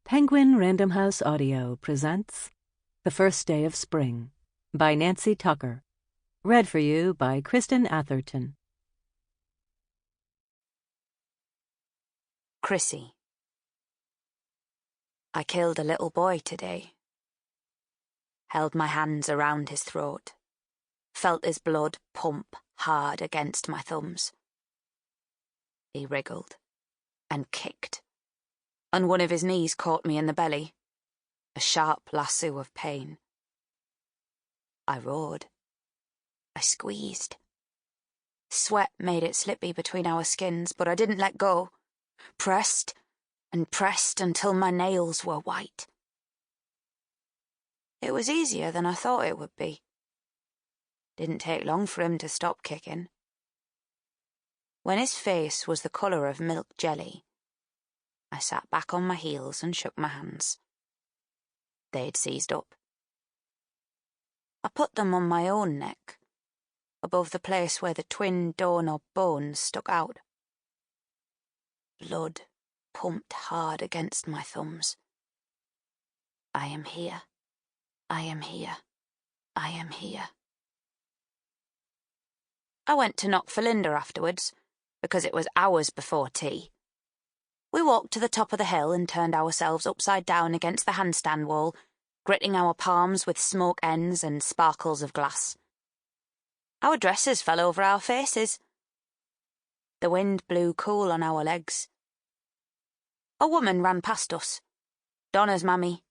Penguin Random House Audio presents The First Day of Spring by Nancy Tucker. Read for you by Kristin Atherton. Chrissie. I killed a little boy today. Held my hands around his throat. Felt his blood pump hard against my thumbs. He wriggled and kicked, and one of his knees caught me in the belly, a sharp lasso of pain. I roared. I squeezed. Sweat made it slippy between our skins, but I didn't let go. Pressed and pressed until my nails were white. It was easier than I thought it would be. Didn't take long for him to stop kicking. When his face was the colour of milk jelly, I sat back on my heels and shook my hands. They'd seized up. I put them on my own neck, above the place where the twin doorknob bones stuck out. Blood pumped hard against my thumbs. I am here. I am here. I am here. I went to knock for Linda afterwards, because it was hours before tea. We walked to the top of the hill and turned ourselves upside down against the handstand wall, gritting our palms with smoke ends and sparkles of glass. Our dresses fell over our faces. The wind blew cool on our legs. A woman ran past us. Donna's mammy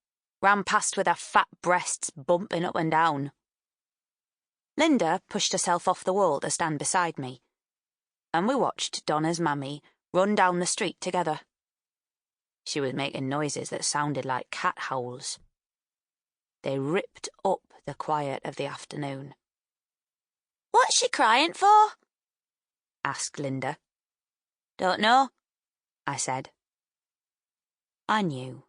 ran past with her fat breasts bumping up and down. Linda pushed herself off the wall to stand beside me, and we watched Donna's mammy run down the street together. She was making noises that sounded like cat howls. They ripped up the quiet of the afternoon. "What's she crying for?" asked Linda. "Don't know," I said. I knew.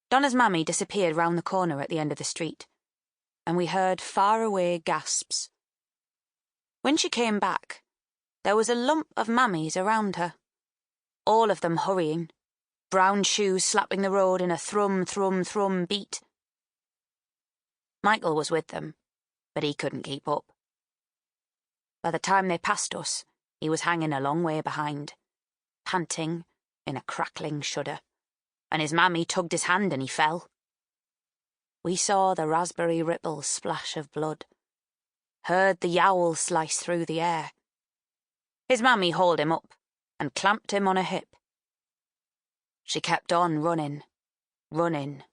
Donna's mammy disappeared round the corner at the end of the street, and we heard far-away gasps. When she came back, there was a lump of mammies around her, all of them hurrying, brown shoes slapping the road in a thrum, thrum, thrum beat. Michael was with them, but he couldn't keep up. By the time they passed us, he was hanging a long way behind, panting in a crackling shudder, and his mammy tugged his hand and he fell. We saw the raspberry ripples splash of blood, heard the yowl slice through the air. His mammy hauled him up and clamped him on her hip. She kept on running, running,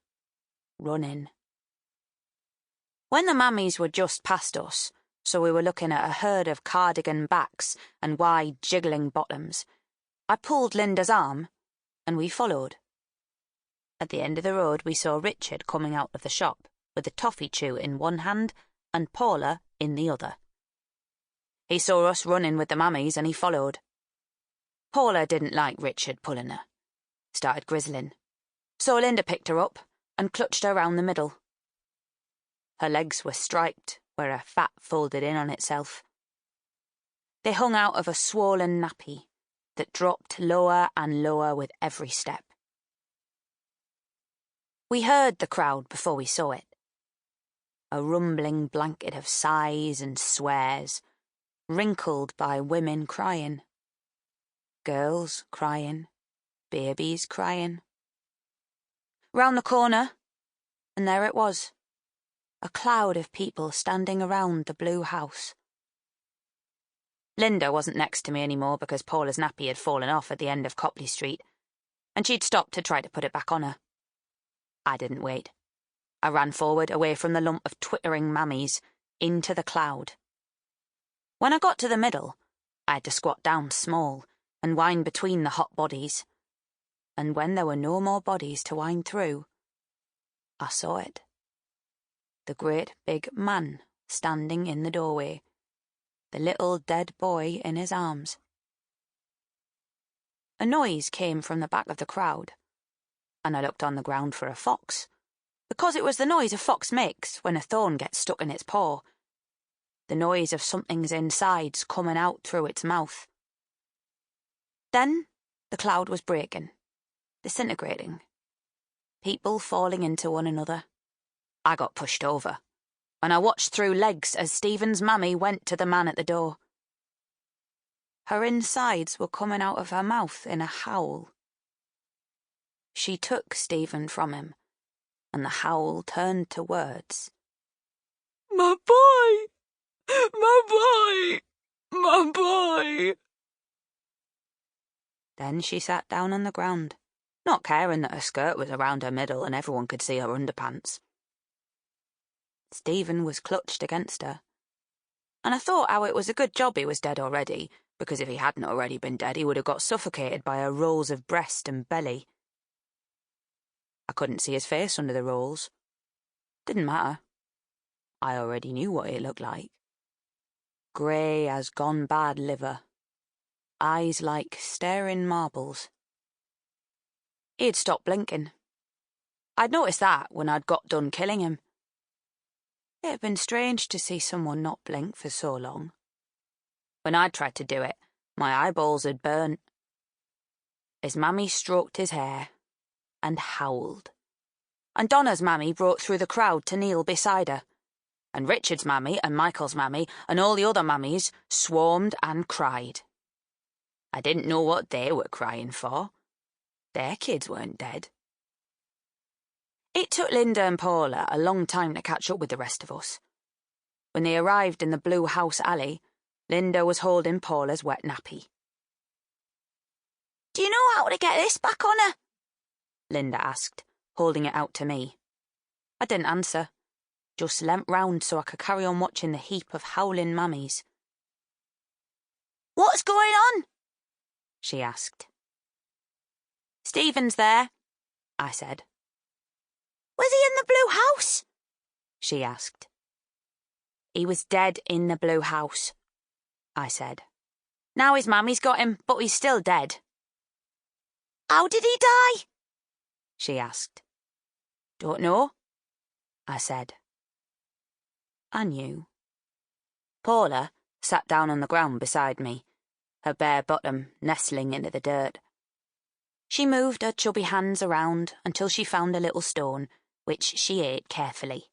running. When the mammies were just past us, so we were looking at a herd of cardigan backs and wide jiggling bottoms, I pulled Linda's arm, and we followed. At the end of the road we saw Richard coming out of the shop, with the toffee chew in one hand and Paula in the other. He saw us running with the mammies and he followed. Paula didn't like Richard pulling her. Started grizzling. So Linda picked her up and clutched her round the middle. Her legs were striped where her fat folded in on itself. They hung out of a swollen nappy that dropped lower and lower with every step. We heard the crowd before we saw it. A rumbling blanket of sighs and swears, wrinkled by women crying. Girls crying, babies crying. Round the corner, and there it was, a cloud of people standing around the blue house. Linda wasn't next to me anymore because Paula's nappy had fallen off at the end of Copley Street, and she'd stopped to try to put it back on her. I didn't wait. I ran forward, away from the lump of twittering mammies, into the cloud. When I got to the middle, I had to squat down small and wind between the hot bodies. And when there were no more bodies to wind through, I saw it. The great big man standing in the doorway, the little dead boy in his arms. A noise came from the back of the crowd, and I looked on the ground for a fox, because it was the noise a fox makes when a thorn gets stuck in its paw, the noise of something's insides coming out through its mouth. Then the cloud was breaking, disintegrating. People falling into one another. I got pushed over, and I watched through legs as Stephen's mammy went to the man at the door. Her insides were coming out of her mouth in a howl. She took Stephen from him, and the howl turned to words. My boy! My boy! My boy! Then she sat down on the ground, not caring that her skirt was around her middle and everyone could see her underpants. Stephen was clutched against her, and I thought how it was a good job he was dead already, because if he hadn't already been dead, he would have got suffocated by her rolls of breast and belly. I couldn't see his face under the rolls. Didn't matter. I already knew what it looked like. Grey as gone bad liver. Eyes like staring marbles. He'd stopped blinking. I'd noticed that when I'd got done killing him. It had been strange to see someone not blink for so long. When I'd tried to do it, my eyeballs had burnt. His mammy stroked his hair and howled. And Donna's mammy broke through the crowd to kneel beside her. And Richard's mammy and Michael's mammy and all the other mammies swarmed and cried. I didn't know what they were crying for. Their kids weren't dead. It took Linda and Paula a long time to catch up with the rest of us. When they arrived in the blue house alley, Linda was holding Paula's wet nappy. Do you know how to get this back on her? Linda asked, holding it out to me. I didn't answer, just leant round so I could carry on watching the heap of howling mammies. What's going on? She asked. Stephen's there, I said. Was he in the blue house? She asked. He was dead in the blue house, I said. Now his mammy's got him, but he's still dead. How did he die? She asked. Don't know, I said. I knew. Paula sat down on the ground beside me, her bare bottom nestling into the dirt. She moved her chubby hands around until she found a little stone, which she ate carefully.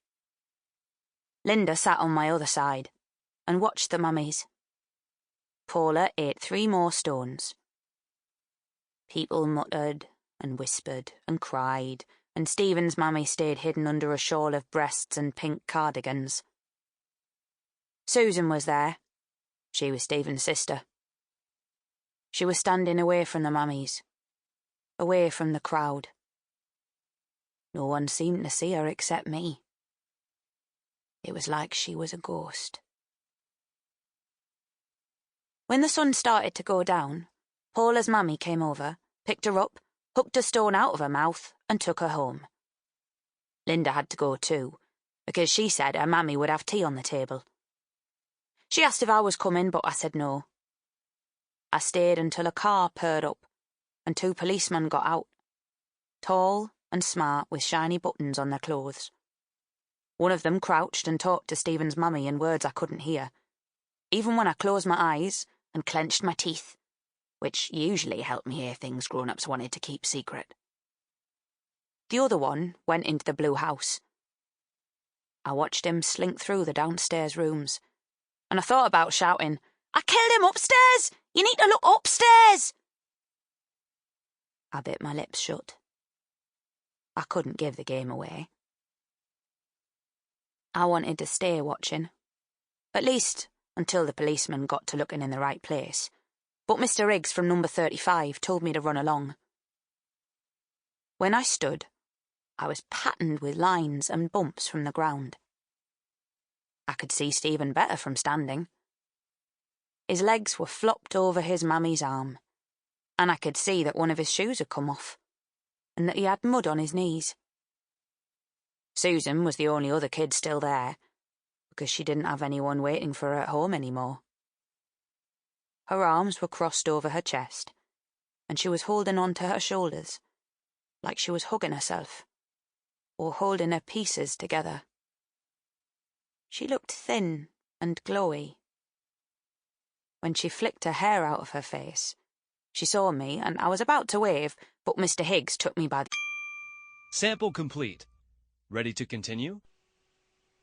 Linda sat on my other side and watched the mummies. Paula ate 3 more stones. People muttered and whispered and cried, and Stephen's mummy stayed hidden under a shawl of breasts and pink cardigans. Susan was there. She was Stephen's sister. She was standing away from the mummies, away from the crowd. No one seemed to see her except me. It was like she was a ghost. When the sun started to go down, Paula's mummy came over, picked her up, hooked a stone out of her mouth, and took her home. Linda had to go too, because she said her mammy would have tea on the table. She asked if I was coming, but I said no. I stayed until a car purred up, and 2 policemen got out, tall and smart with shiny buttons on their clothes. One of them crouched and talked to Stephen's mummy in words I couldn't hear, even when I closed my eyes and clenched my teeth, which usually helped me hear things grown-ups wanted to keep secret. The other one went into the blue house. I watched him slink through the downstairs rooms, and I thought about shouting, "I killed him upstairs! You need to look upstairs!" I bit my lips shut. I couldn't give the game away. I wanted to stay watching, at least until the policeman got to looking in the right place, but Mr. Riggs from number 35 told me to run along. When I stood, I was patterned with lines and bumps from the ground. I could see Stephen better from standing. His legs were flopped over his mammy's arm, and I could see that one of his shoes had come off, and that he had mud on his knees. Susan was the only other kid still there, because she didn't have anyone waiting for her at home anymore. Her arms were crossed over her chest, and she was holding on to her shoulders, like she was hugging herself, or holding her pieces together. She looked thin and glowy. When she flicked her hair out of her face, she saw me, and I was about to wave, but Mr. Higgs took me by the... Sample complete. Ready to continue?